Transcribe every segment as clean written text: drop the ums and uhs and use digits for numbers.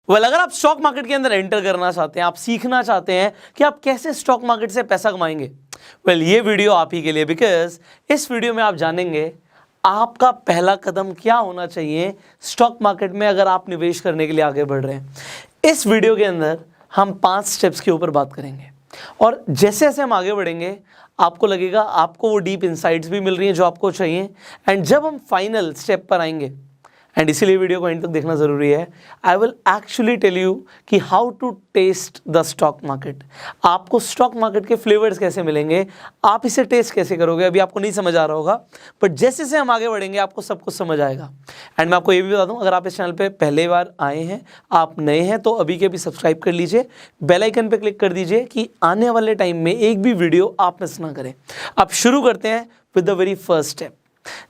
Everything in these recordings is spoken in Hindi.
अगर आप स्टॉक मार्केट के अंदर एंटर करना चाहते हैं, आप सीखना चाहते हैं कि आप कैसे स्टॉक मार्केट से पैसा कमाएंगे, ये वीडियो आप ही के लिए, बिकॉज इस वीडियो में आप जानेंगे आपका पहला कदम क्या होना चाहिए स्टॉक मार्केट में अगर आप निवेश करने के लिए आगे बढ़ रहे हैं। इस वीडियो के अंदर हम 5 स्टेप्स के ऊपर बात करेंगे और जैसे जैसे हम आगे बढ़ेंगे आपको लगेगा आपको वो डीप इनसाइट्स भी मिल रही हैं जो आपको चाहिए। एंड जब हम फाइनल स्टेप पर आएंगे, एंड इसीलिए वीडियो को एंड तक देखना ज़रूरी है, I will actually tell you कि how to test the stock market. आपको स्टॉक मार्केट के फ्लेवर्स कैसे मिलेंगे, आप इसे टेस्ट कैसे करोगे, अभी आपको नहीं समझ आ रहा होगा, बट जैसे जैसे हम आगे बढ़ेंगे आपको सब कुछ समझ आएगा। एंड मैं आपको ये भी बता दूं, अगर आप इस चैनल पे पहले बार आए हैं, आप नए हैं, तो अभी के अभी सब्सक्राइब कर लीजिए, बेल आइकन पे क्लिक कर दीजिए कि आने वाले टाइम में एक भी वीडियो आप मिस ना करें। अब शुरू करते हैं with the very first step.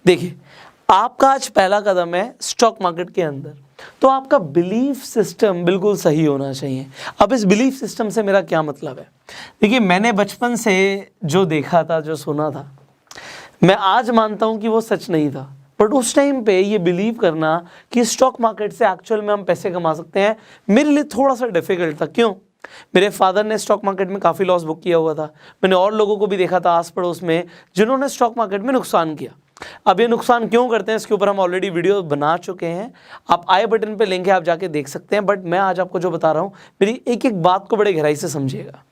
देखिए, आपका आज पहला कदम है स्टॉक मार्केट के अंदर, तो आपका बिलीफ सिस्टम बिल्कुल सही होना चाहिए। अब इस बिलीफ सिस्टम से मेरा क्या मतलब है, देखिए मैंने बचपन से जो देखा था, जो सुना था, मैं आज मानता हूं कि वो सच नहीं था, बट उस टाइम पे ये बिलीव करना कि स्टॉक मार्केट से एक्चुअल में हम पैसे कमा सकते हैं, मेरे लिए थोड़ा सा डिफिकल्ट था। क्यों? मेरे फादर ने स्टॉक मार्केट में काफ़ी लॉस बुक किया हुआ था। मैंने और लोगों को भी देखा था आस पड़ोस में जिन्होंने स्टॉक मार्केट में नुकसान किया। अब ये नुकसान क्यों करते हैं इसके ऊपर हम ऑलरेडी वीडियो बना चुके हैं, आप आई बटन पे लिंक है, आप जाके देख सकते हैं। बट मैं आज आपको जो बता रहा हूँ, मेरी एक एक बात को बड़े गहराई से समझिएगा।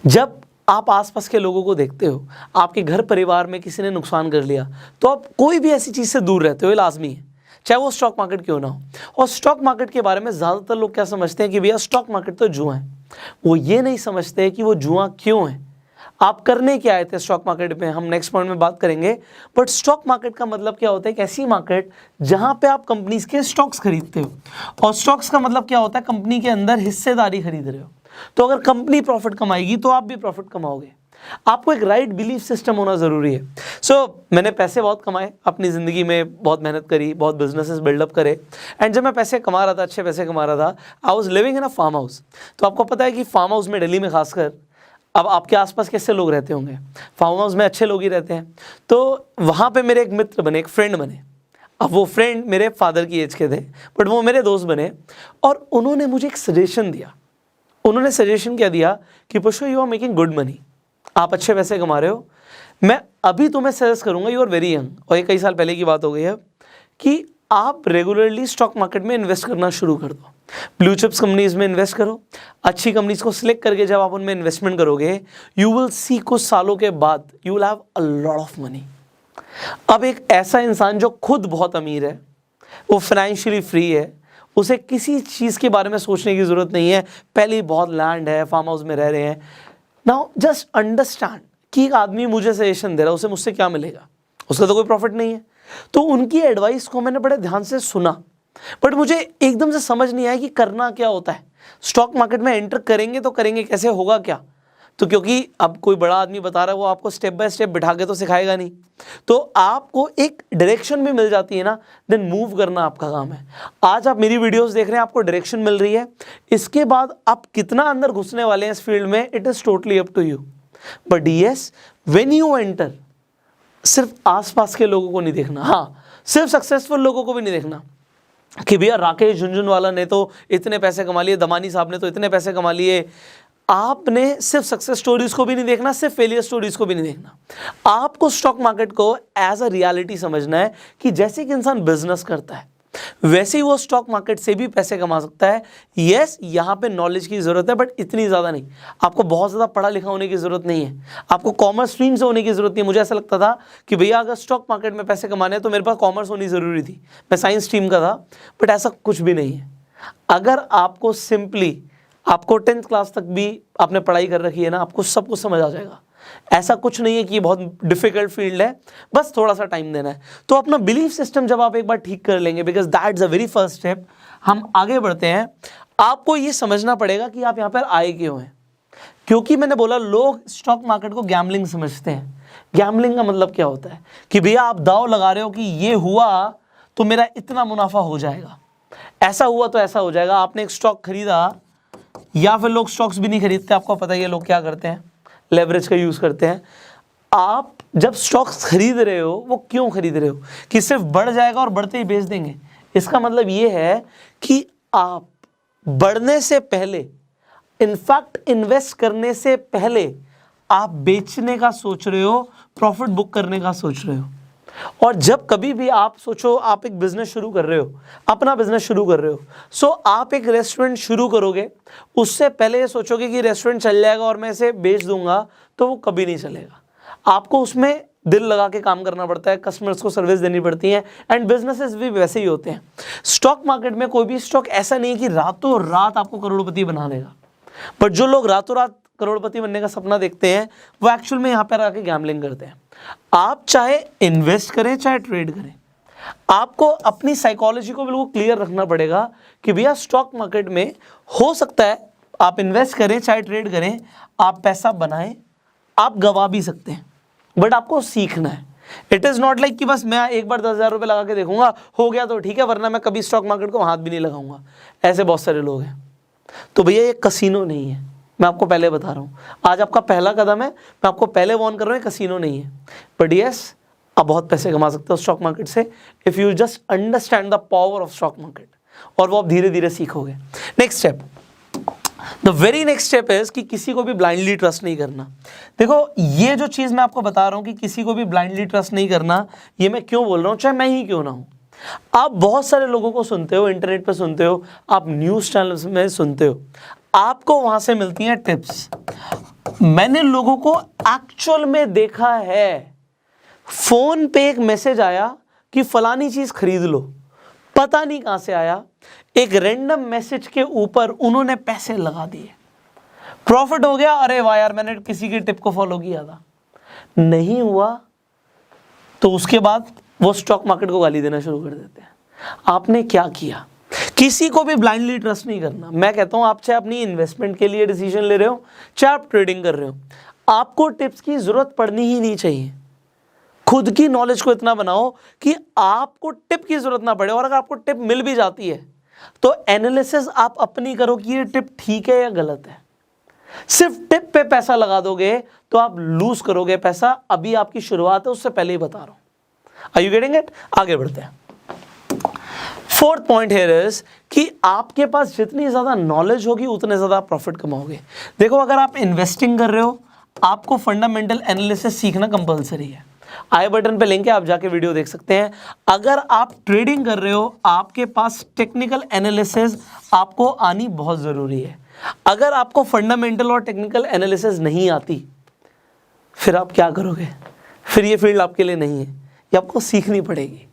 जब आप आसपास के लोगों को देखते हो, आपके घर परिवार में किसी ने नुकसान कर लिया, तो आप कोई भी ऐसी चीज़ से दूर रहते हो, ये लाजमी है, चाहे वो स्टॉक मार्केट क्यों ना हो। और स्टॉक मार्केट के बारे में ज़्यादातर लोग क्या समझते हैं कि भैया स्टॉक मार्केट तो जुआ है। वो ये नहीं समझते कि वो जुआ क्यों है, आप करने क्या आए थे स्टॉक मार्केट में, हम नेक्स्ट पॉइंट में बात करेंगे। बट स्टॉक मार्केट का मतलब क्या होता है, एक ऐसी मार्केट जहां पे आप कंपनीज के स्टॉक्स खरीदते हो, और स्टॉक्स का मतलब क्या होता है, कंपनी के अंदर हिस्सेदारी खरीद रहे हो। तो अगर कंपनी प्रॉफिट कमाएगी तो आप भी प्रॉफिट कमाओगे। आपको एक राइट बिलीफ सिस्टम होना ज़रूरी है। मैंने पैसे बहुत कमाए अपनी ज़िंदगी में, बहुत मेहनत करी, बहुत बिजनेसेस बिल्डअप करे। एंड जब मैं पैसे कमा रहा था, अच्छे पैसे कमा रहा था, I was living in a farm house. तो आपको पता है कि फार्म हाउस में, दिल्ली में खासकर, अब आपके आसपास कैसे लोग रहते होंगे, फार्म हाउस में अच्छे लोग ही रहते हैं। तो वहाँ पे मेरे एक मित्र बने, एक फ्रेंड बने। अब वो फ्रेंड मेरे फादर की एज के थे, बट वो मेरे दोस्त बने, और उन्होंने मुझे एक सजेशन दिया। उन्होंने सजेशन क्या दिया कि Pushpa, you are making good money, आप अच्छे पैसे कमा रहे हो, मैं अभी तुम्हें सजेस्ट करूँगा, यू आर वेरी यंग, और ये कई साल पहले की बात हो गई है, कि आप रेगुलरली स्टॉक मार्केट में इन्वेस्ट करना शुरू कर दो। ब्लू चिप्स कंपनीज में इन्वेस्ट करो, अच्छी कंपनीज को सिलेक्ट करके जब आप उनमें इन्वेस्टमेंट करोगे, यू विल सी कुछ सालों के बाद you will have a lot of money. अब एक ऐसा इंसान जो खुद बहुत अमीर है, वो फाइनेंशियली फ्री है, उसे किसी चीज़ के बारे में सोचने की ज़रूरत नहीं है, पहले ही बहुत लैंड है, फार्म हाउस में रह रहे हैं। नाउ जस्ट अंडरस्टैंड कि एक आदमी मुझे सजेशन दे रहा है, उसे मुझसे क्या मिलेगा, उसका तो कोई प्रॉफिट नहीं है। तो उनकी एडवाइस को मैंने बड़े ध्यान से सुना, बट मुझे एकदम से समझ नहीं आया कि करना क्या होता है। स्टॉक मार्केट में एंटर करेंगे तो करेंगे कैसे, होगा क्या। तो क्योंकि अब कोई बड़ा आदमी बता रहा है, वो आपको स्टेप बाय स्टेप बिठा के तो सिखाएगा नहीं, तो आपको एक डायरेक्शन भी मिल जाती है ना, देन मूव करना आपका काम है। आज आप मेरी वीडियोस देख रहे हैं, आपको डायरेक्शन मिल रही है, इसके बाद आप कितना अंदर घुसने वाले हैं इस फील्ड में, it is totally up to you. But yes, when you enter, सिर्फ आसपास के लोगों को नहीं देखना, हाँ सिर्फ सक्सेसफुल लोगों को भी नहीं देखना कि भैया राकेश झुनझुनवाला ने तो इतने पैसे कमा लिए, दमानी साहब ने तो इतने पैसे कमा लिए। आपने सिर्फ सक्सेस स्टोरीज को भी नहीं देखना, सिर्फ फेलियर स्टोरीज को भी नहीं देखना। आपको स्टॉक मार्केट को एज अ रियलिटी समझना है कि जैसे कि इंसान बिजनेस करता है, वैसे ही वो स्टॉक मार्केट से भी पैसे कमा सकता है। यस, यहाँ पे नॉलेज की ज़रूरत है, बट इतनी ज़्यादा नहीं। आपको बहुत ज़्यादा पढ़ा लिखा होने की ज़रूरत नहीं है, आपको कॉमर्स स्ट्रीम से होने की ज़रूरत नहीं है। मुझे ऐसा लगता था कि भैया अगर स्टॉक मार्केट में पैसे कमाने हैं तो मेरे पास कॉमर्स होनी ज़रूरी थी, मैं साइंस स्ट्रीम का था, बट ऐसा कुछ भी नहीं है। अगर आपको सिंपली, आपको 10th क्लास तक भी आपने पढ़ाई कर रखी है ना, आपको सब कुछ समझ आ जाएगा। ऐसा कुछ नहीं है कि ये बहुत डिफिकल्ट फील्ड है, बस थोड़ा सा टाइम देना है। तो अपना बिलीफ सिस्टम जब आप एक बार ठीक कर लेंगे, because that's a very first step, हम आगे बढ़ते हैं। आपको ये समझना पड़ेगा कि आप यहाँ पर आए क्यों हैं। क्योंकि मैंने बोला, लोग स्टॉक मार्केट को गैम्बलिंग समझते हैं। गैम्बलिंग का मतलब क्या होता है कि भैया आप दांव लगा रहे हो कि ये हुआ तो मेरा इतना मुनाफा हो जाएगा, ऐसा हुआ तो ऐसा हो जाएगा। आपने एक स्टॉक खरीदा, या फिर लोग स्टॉक्स भी नहीं खरीदते, आपको पता ही है लोग क्या करते हैं, लेवरेज का यूज़ करते हैं। आप जब स्टॉक्स खरीद रहे हो, वो क्यों खरीद रहे हो कि सिर्फ बढ़ जाएगा और बढ़ते ही बेच देंगे। इसका मतलब ये है कि आप बढ़ने से पहले, इनफैक्ट इन्वेस्ट करने से पहले आप बेचने का सोच रहे हो, प्रॉफिट बुक करने का सोच रहे हो। और जब कभी भी आप सोचो आप एक बिजनेस शुरू कर रहे हो, अपना बिजनेस शुरू कर रहे हो, सो आप एक रेस्टोरेंट शुरू करोगे, उससे पहले ये सोचोगे कि रेस्टोरेंट चल जाएगा और मैं इसे बेच दूंगा, तो वो कभी नहीं चलेगा। आपको उसमें दिल लगा के काम करना पड़ता है, कस्टमर्स को सर्विस देनी पड़ती है, एंड बिजनेसेस भी वैसे ही होते हैं। स्टॉक मार्केट में कोई भी स्टॉक ऐसा नहीं है कि रातों रात आपको करोड़पति बना देगा, बट जो लोग रातों रात करोड़पति बनने का सपना देखते हैं वो एक्चुअल में यहाँ पर आके गैम्बलिंग करते हैं। आप चाहे इन्वेस्ट करें चाहे ट्रेड करें, आपको अपनी साइकोलॉजी को बिल्कुल क्लियर रखना पड़ेगा कि भैया स्टॉक मार्केट में हो सकता है आप इन्वेस्ट करें चाहे ट्रेड करें, आप पैसा बनाएं, आप गवा भी सकते हैं, बट आपको सीखना है। इट इज़ नॉट लाइक कि बस मैं एक बार 10,000 रुपये लगा के देखूंगा, हो गया तो ठीक है, वरना मैं कभी स्टॉक मार्केट को हाथ भी नहीं लगाऊंगा। ऐसे बहुत सारे लोग हैं। तो भैया ये कसीनो नहीं है, मैं आपको पहले बता रहा हूँ। आज आपका पहला कदम है, मैं आपको पहले वार्न कर रहा हूँ, कसीनो नहीं है। बट यस, आप बहुत पैसे कमा सकते हो स्टॉक मार्केट से if you just understand the power of stock market, और वो आप धीरे धीरे सीखोगे। Next step, the very next step is कि किसी को भी ब्लाइंडली ट्रस्ट नहीं करना। देखो ये जो चीज़ मैं आपको बता रहा हूँ कि किसी को भी ब्लाइंडली ट्रस्ट नहीं करना, ये मैं क्यों बोल रहा हूँ, चाहे मैं ही क्यों ना हूँ। आप बहुत सारे लोगों को सुनते हो, इंटरनेट पे सुनते हो, आप न्यूज़ चैनल्स में सुनते हो, आपको वहाँ से मिलती हैं टिप्स। मैंने लोगों को एक्चुअल में देखा है, फ़ोन पे एक मैसेज आया कि फलानी चीज़ खरीद लो, पता नहीं कहाँ से आया, एक रैंडम मैसेज के ऊपर उन्होंने पैसे लगा दिए, प्रॉफिट हो गया, अरे वाह यार मैंने किसी की टिप को फॉलो किया था, नहीं हुआ तो उसके बाद वो स्टॉक मार्केट को गाली देना शुरू कर देते हैं। आपने क्या किया? किसी को भी ब्लाइंडली ट्रस्ट नहीं करना। मैं कहता हूँ आप चाहे अपनी इन्वेस्टमेंट के लिए डिसीजन ले रहे हो, चाहे आप ट्रेडिंग कर रहे हो, आपको टिप्स की ज़रूरत पड़नी ही नहीं चाहिए। खुद की नॉलेज को इतना बनाओ कि आपको टिप की ज़रूरत ना पड़े, और अगर आपको टिप मिल भी जाती है तो एनालिसिस आप अपनी करो कि ये टिप ठीक है या गलत है। सिर्फ टिप पे पैसा लगा दोगे तो आप लूज करोगे पैसा। अभी आपकी शुरुआत है, उससे पहले ही बता रहा हूं। Are you getting it? आगे बढ़ते हैं। फोर्थ पॉइंट हियर इज कि आपके पास जितनी ज्यादा नॉलेज होगी उतने ज्यादा आप प्रॉफिट कमाओगे। देखो अगर आप इन्वेस्टिंग कर रहे हो, आपको फंडामेंटल एनालिसिस सीखना कंपलसरी है। आई बटन पे लिंक है, आप जाके वीडियो देख सकते हैं। अगर आप ट्रेडिंग कर रहे हो, आपके पास टेक्निकल एनालिसिस आपको आनी बहुत ज़रूरी है। अगर आपको फंडामेंटल और टेक्निकल एनालिसिस नहीं आती, फिर आप क्या करोगे? फिर ये फील्ड आपके लिए नहीं है, ये आपको सीखनी पड़ेगी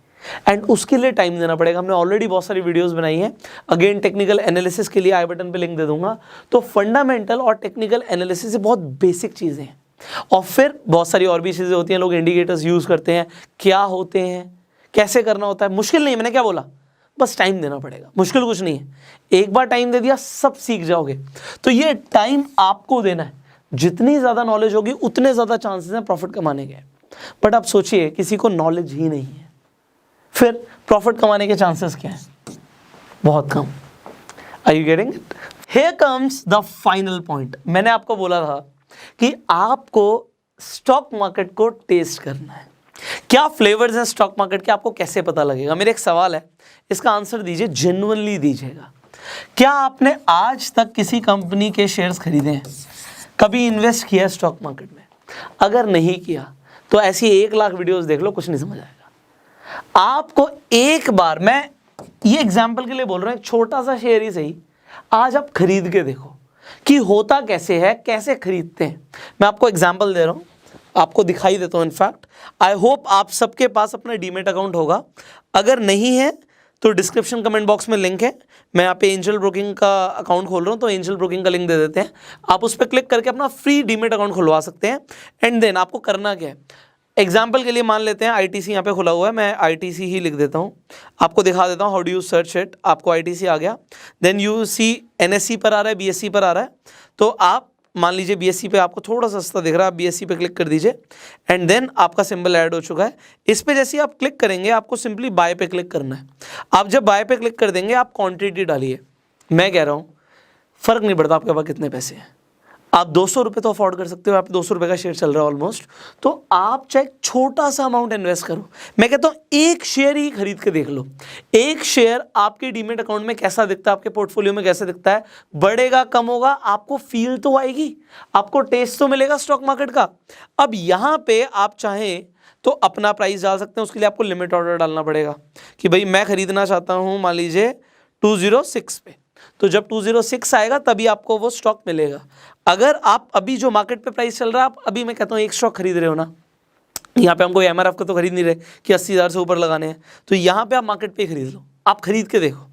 एंड उसके लिए टाइम देना पड़ेगा। हमने ऑलरेडी बहुत सारी वीडियोस बनाई हैं, अगेन टेक्निकल एनालिसिस के लिए आई बटन पे लिंक दे दूंगा। तो फंडामेंटल और टेक्निकल एनालिसिस बहुत बेसिक चीज़ें हैं, और फिर बहुत सारी और भी चीज़ें होती हैं। लोग इंडिकेटर्स यूज़ करते हैं, क्या होते हैं, कैसे करना होता है। मुश्किल नहीं है, मैंने क्या बोला, बस टाइम देना पड़ेगा। मुश्किल कुछ नहीं है, एक बार टाइम दे दिया सब सीख जाओगे। तो ये टाइम आपको देना है। जितनी ज़्यादा नॉलेज होगी उतने ज़्यादा चांसेस हैं प्रॉफिट कमाने के। बट आप सोचिए किसी को नॉलेज ही नहीं है, फिर प्रॉफिट कमाने के चांसेस क्या हैं? बहुत कम। Are you getting it? Here comes the final point. मैंने आपको बोला था कि आपको स्टॉक मार्केट को टेस्ट करना है। क्या फ्लेवर्स हैं स्टॉक मार्केट के, आपको कैसे पता लगेगा? मेरा एक सवाल है, इसका आंसर दीजिए, जेन्युइनली दीजिएगा। क्या आपने आज तक किसी कंपनी के शेयर्स खरीदे हैं? कभी इन्वेस्ट किया है स्टॉक मार्केट में? अगर नहीं किया तो ऐसी 1 लाख वीडियोस देख लो, कुछ नहीं समझ आएगा। आपको एक बार, मैं ये एग्जाम्पल के लिए बोल रहा हूँ, एक छोटा सा शेयर ही सही, आज आप खरीद के देखो कि होता कैसे है, कैसे खरीदते हैं। मैं आपको एग्जाम्पल दे रहा हूँ, आपको दिखाई देता हूँ। इनफैक्ट आई होप आप सबके पास अपना डीमेट अकाउंट होगा। अगर नहीं है तो डिस्क्रिप्शन कमेंट बॉक्स में लिंक है। मैं यहाँ पे एंजल ब्रोकिंग का अकाउंट खोल रहा हूँ, तो एंजल ब्रोकिंग का लिंक दे देते हैं। आप उस पर क्लिक करके अपना फ्री डीमेट अकाउंट खुलवा सकते हैं। एंड देन आपको करना क्या है, एग्जाम्पल के लिए मान लेते हैं ITC यहाँ पे खुला हुआ है, मैं ITC ही लिख देता हूँ, आपको दिखा देता हूँ। How do you search it? आपको ITC आ गया, देन यू सी NSE पर आ रहा है, BSE पर आ रहा है। तो आप मान लीजिए BSE पे आपको थोड़ा सस्ता दिख रहा है, आप BSE पे क्लिक कर दीजिए एंड देन आपका सिंबल ऐड हो चुका है। इस पे जैसे ही आप क्लिक करेंगे आपको सिंपली बाय पे क्लिक करना है। आप जब बाय पे क्लिक कर देंगे, आप क्वांटिटी डालिए। मैं कह रहा हूँ फ़र्क नहीं पड़ता आपके पास कितने पैसे हैं, आप 200 रुपये तो अफोर्ड कर सकते हो, आप 200 रुपये का शेयर चल रहा है ऑलमोस्ट, तो आप चाहे छोटा सा अमाउंट इन्वेस्ट करो। मैं कहता हूँ एक शेयर ही खरीद के देख लो, एक शेयर आपके डीमेट अकाउंट में कैसा दिखता है, आपके पोर्टफोलियो में कैसे दिखता है, बढ़ेगा कम होगा, आपको फील तो आएगी, आपको टेस्ट तो मिलेगा स्टॉक मार्केट का। अब यहाँ पे आप चाहें तो अपना प्राइस डाल सकते हैं, उसके लिए आपको लिमिट ऑर्डर डालना पड़ेगा कि भाई मैं खरीदना चाहता हूँ मान लीजिए 206 पे, तो जब 206 आएगा तभी आपको वो स्टॉक मिलेगा। अगर आप अभी जो मार्केट पे प्राइस चल रहा है, आप अभी मैं कहता हूँ एक स्टॉक खरीद रहे हो ना, यहाँ पे हम कोई एमआरएफ का तो खरीद नहीं रहे कि 80,000 से ऊपर लगाने हैं, तो यहाँ पे आप मार्केट पे खरीद लो, आप खरीद के देखो,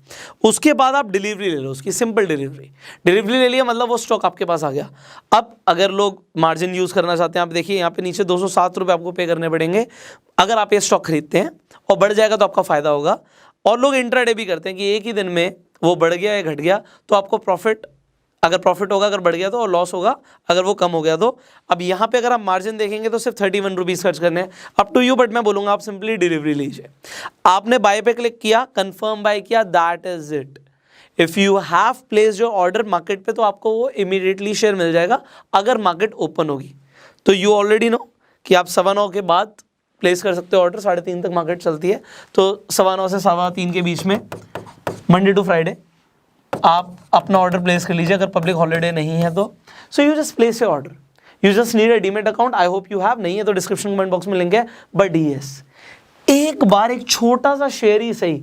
उसके बाद आप डिलीवरी ले लो, उसकी सिंपल डिलीवरी ले लिया, मतलब वो स्टॉक आपके पास आ गया। अब अगर लोग मार्जिन यूज़ करना चाहते हैं, आप देखिए यहाँ पे नीचे 207 रुपये आपको पे करने पड़ेंगे अगर आप ये स्टॉक खरीदते हैं, और बढ़ जाएगा तो आपका फ़ायदा होगा। और लोग इंट्राडे भी करते हैं कि एक ही दिन में वो बढ़ गया या घट गया तो आपको प्रॉफिट, अगर प्रॉफिट होगा, अगर बढ़ गया तो, और लॉस होगा अगर वो कम हो गया तो। अब यहाँ पे अगर आप मार्जिन देखेंगे तो सिर्फ 31 रुपीज़ खर्च करने हैं, अप टू यू, बट मैं बोलूँगा आप सिंपली डिलीवरी लीजिए। आपने बाय पे क्लिक किया, कंफर्म बाय किया, that is it. If you have placed your order market पे तो आपको वो इमीडिएटली शेयर मिल जाएगा अगर मार्केट ओपन होगी। तो यू ऑलरेडी नो कि आप 9:15 के बाद प्लेस कर सकते हो ऑर्डर, 3:30 तक मार्केट चलती है, तो 9:15 से 3:15 के बीच में मंडे टू फ्राइडे आप अपना ऑर्डर प्लेस कर लीजिए, अगर पब्लिक हॉलीडे नहीं है तो। So you just place your order, you just need a demat account. I hope you have, नहीं है तो डिस्क्रिप्शन कमेंट बॉक्स में लिंक है। बट यस, एक बार एक छोटा सा शेयर ही सही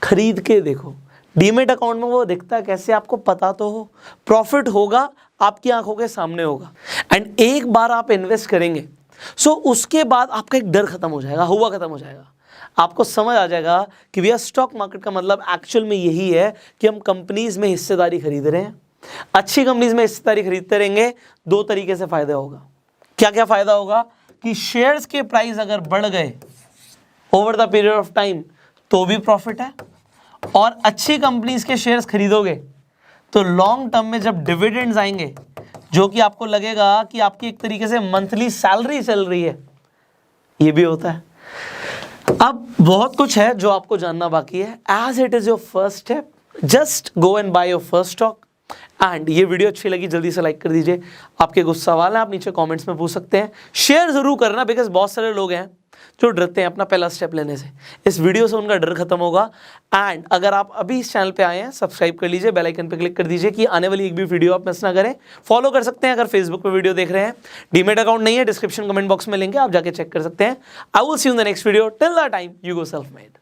खरीद के देखो, डीमेट अकाउंट में वो दिखता है कैसे, आपको पता तो हो, प्रॉफिट होगा आपकी आंखों के सामने होगा। एंड एक बार आप इन्वेस्ट करेंगे, सो उसके बाद आपका एक डर खत्म हो जाएगा, हुआ खत्म हो जाएगा, आपको समझ आ जाएगा कि भैया स्टॉक मार्केट का मतलब एक्चुअल में यही है कि हम कंपनीज में हिस्सेदारी खरीद रहे हैं। अच्छी कंपनीज में हिस्सेदारी खरीदते रहेंगे, दो तरीके से फायदा होगा। क्या क्या फायदा होगा कि शेयर्स के प्राइस अगर बढ़ गए over the period of time तो भी प्रॉफिट है, और अच्छी कंपनीज के शेयर्स खरीदोगे तो लॉन्ग टर्म में जब डिविडेंड्स आएंगे, जो कि आपको लगेगा कि आपकी एक तरीके से मंथली सैलरी चल रही है, ये भी होता है। अब बहुत कुछ है जो आपको जानना बाकी है। As it is your first step, just go and buy your first stock. And ये वीडियो अच्छी लगी जल्दी से लाइक कर दीजिए। आपके कुछ सवाल हैं आप नीचे कमेंट्स में पूछ सकते हैं, शेयर जरूर करना, बिकॉज बहुत सारे लोग हैं जो डरते हैं अपना पहला स्टेप लेने से। इस वीडियो से उनका डर खत्म होगा। एंड अगर आप अभी इस चैनल पे आए हैं, सब्सक्राइब कर लीजिए, बेल आइकन पे क्लिक कर दीजिए कि आने वाली एक भी वीडियो आप मिस ना करें। फॉलो कर सकते हैं अगर फेसबुक पे वीडियो देख रहे हैं। डीमेट अकाउंट नहीं है, डिस्क्रिप्शन कमेंट बॉक्स में लिंक है, आप जाके चेक कर सकते हैं। I will see you in the next video. Till the time, you go self made.